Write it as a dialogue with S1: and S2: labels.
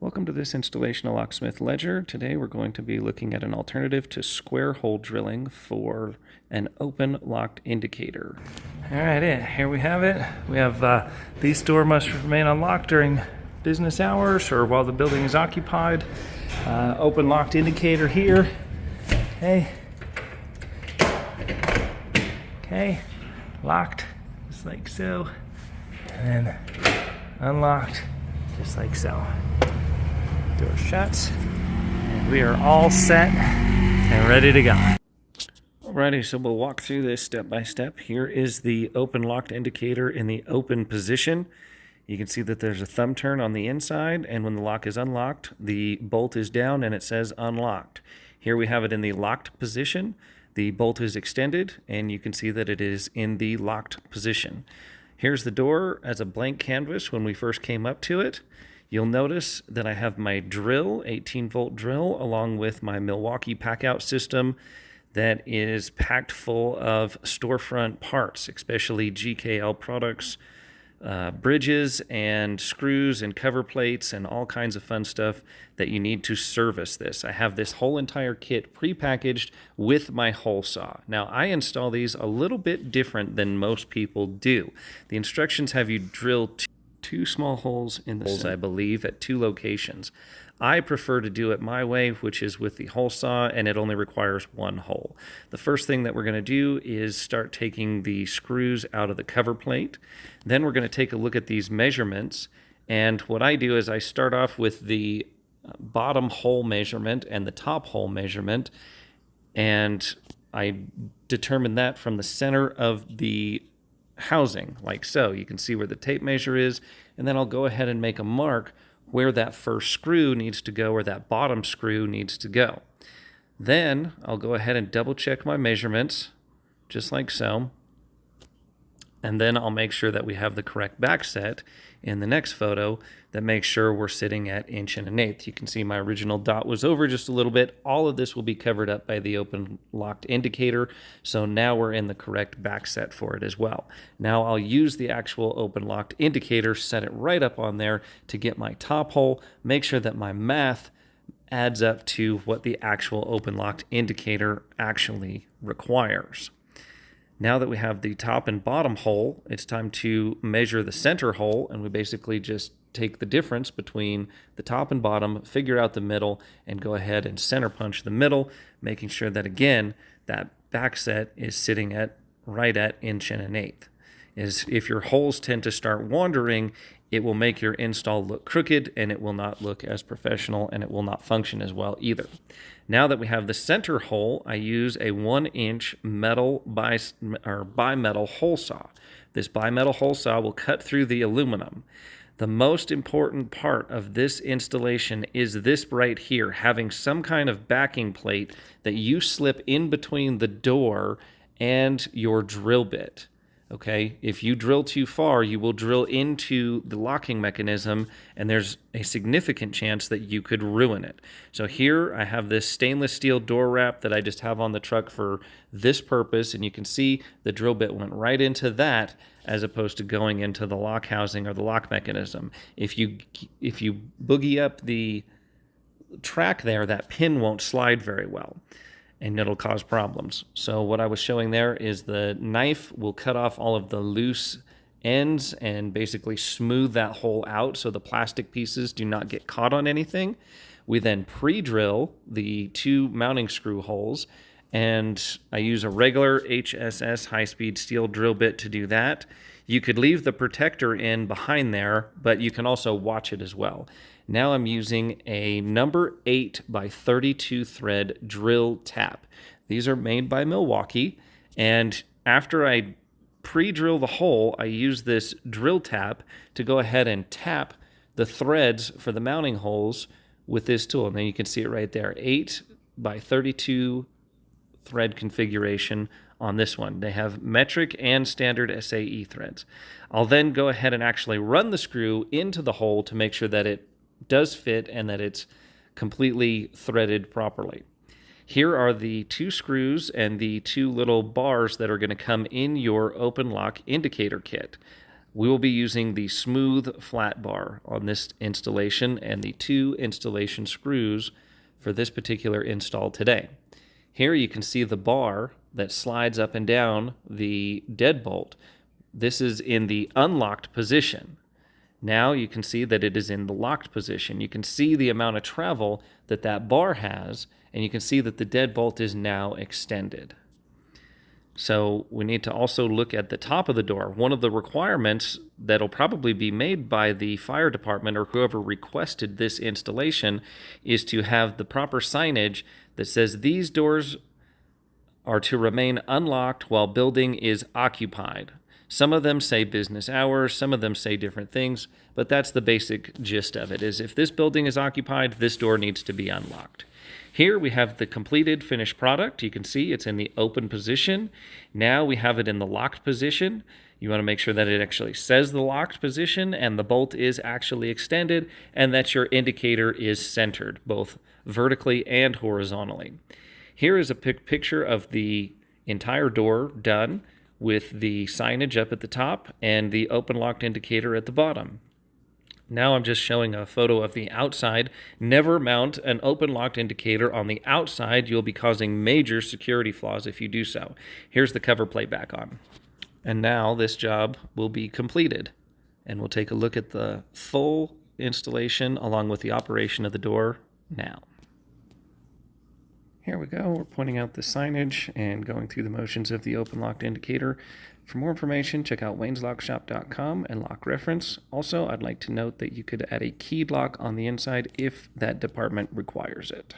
S1: Welcome to this installation of Locksmith Ledger. Today we're going to be looking at an alternative to square hole drilling for an open locked indicator.
S2: All right, here we have it. We have these door must remain unlocked during business hours or while the building is occupied. Open locked indicator here. Okay, locked just like so, and then unlocked just like so. Door shuts, and we are all set and ready to go.
S1: Alrighty, so we'll walk through this step by step. Here is the open locked indicator in the open position. You can see that there's a thumb turn on the inside, and when the lock is unlocked, the bolt is down and it says unlocked. Here we have it in the locked position. The bolt is extended, and you can see that it is in the locked position. Here's the door as a blank canvas when we first came up to it. You'll notice that I have my drill, 18-volt drill, along with my Milwaukee pack-out system that is packed full of storefront parts, especially GKL products, bridges and screws and cover plates and all kinds of fun stuff that you need to service this. I have this whole entire kit pre-packaged with my hole saw. Now, I install these a little bit different than most people do. The instructions have you drill two small holes in the center, I believe, at 2 locations. I prefer to do it my way, which is with the hole saw, and it only requires 1 hole. The first thing that we're going to do is start taking the screws out of the cover plate. Then we're going to take a look at these measurements, and what I do is I start off with the bottom hole measurement and the top hole measurement, and I determine that from the center of the housing, like so. You can see where the tape measure is, and then I'll go ahead and make a mark where that first screw needs to go, or that bottom screw needs to go. Then I'll go ahead and double check my measurements, just like so. And then I'll make sure that we have the correct back set in the next photo that makes sure we're sitting at 1 1/8. You can see my original dot was over just a little bit. All of this will be covered up by the open locked indicator. So now we're in the correct back set for it as well. Now I'll use the actual open locked indicator, set it right up on there to get my top hole, make sure that my math adds up to what the actual open locked indicator actually requires. Now that we have the top and bottom hole, it's time to measure the center hole, and we basically just take the difference between the top and bottom, figure out the middle, and go ahead and center punch the middle, making sure that, again, that back set is sitting at right at 1 1/8. If your holes tend to start wandering, it will make your install look crooked, and it will not look as professional, and it will not function as well either. Now that we have the center hole, I use a 1-inch metal bimetal hole saw. This bimetal hole saw will cut through the aluminum. The most important part of this installation is this right here, having some kind of backing plate that you slip in between the door and your drill bit. Okay, if you drill too far, you will drill into the locking mechanism, and there's a significant chance that you could ruin it. So here I have this stainless steel door wrap that I just have on the truck for this purpose, and you can see the drill bit went right into that as opposed to going into the lock housing or the lock mechanism. If you boogie up the track there, that pin won't slide very well, and it'll cause problems. So what I was showing there is the knife will cut off all of the loose ends and basically smooth that hole out so the plastic pieces do not get caught on anything. We then pre-drill the 2 mounting screw holes, and I use a regular HSS high-speed steel drill bit to do that. You could leave the protector in behind there, but you can also watch it as well. Now I'm using a number 8 by 32 thread drill tap. These are made by Milwaukee, and after I pre-drill the hole, I use this drill tap to go ahead and tap the threads for the mounting holes with this tool. And then you can see it right there, 8 by 32 thread configuration on this one. They have metric and standard SAE threads. I'll then go ahead and actually run the screw into the hole to make sure that it does fit and that it's completely threaded properly. Here are the 2 screws and the 2 little bars that are going to come in your open lock indicator kit. We will be using the smooth flat bar on this installation and the 2 installation screws for this particular install today. Here you can see the bar that slides up and down the deadbolt. This is in the unlocked position. Now you can see that it is in the locked position. You can see the amount of travel that that bar has, and you can see that the deadbolt is now extended. So we need to also look at the top of the door. One of the requirements that'll probably be made by the fire department or whoever requested this installation is to have the proper signage that says these doors are to remain unlocked while building is occupied. Some of them say business hours, some of them say different things, but that's the basic gist of it, is if this building is occupied, this door needs to be unlocked. Here we have the completed finished product. You can see it's in the open position. Now we have it in the locked position. You want to make sure that it actually says the locked position and the bolt is actually extended and that your indicator is centered, both vertically and horizontally. Here is a picture of the entire door done with the signage up at the top and the open locked indicator at the bottom. Now I'm just showing a photo of the outside. Never mount an open locked indicator on the outside. You'll be causing major security flaws if you do so. Here's the cover plate back on. And now this job will be completed. And we'll take a look at the full installation along with the operation of the door now. Here we go. We're pointing out the signage and going through the motions of the open locked indicator. For more information, check out wayneslockshop.com and lock reference. Also, I'd like to note that you could add a keyed lock on the inside if that department requires it.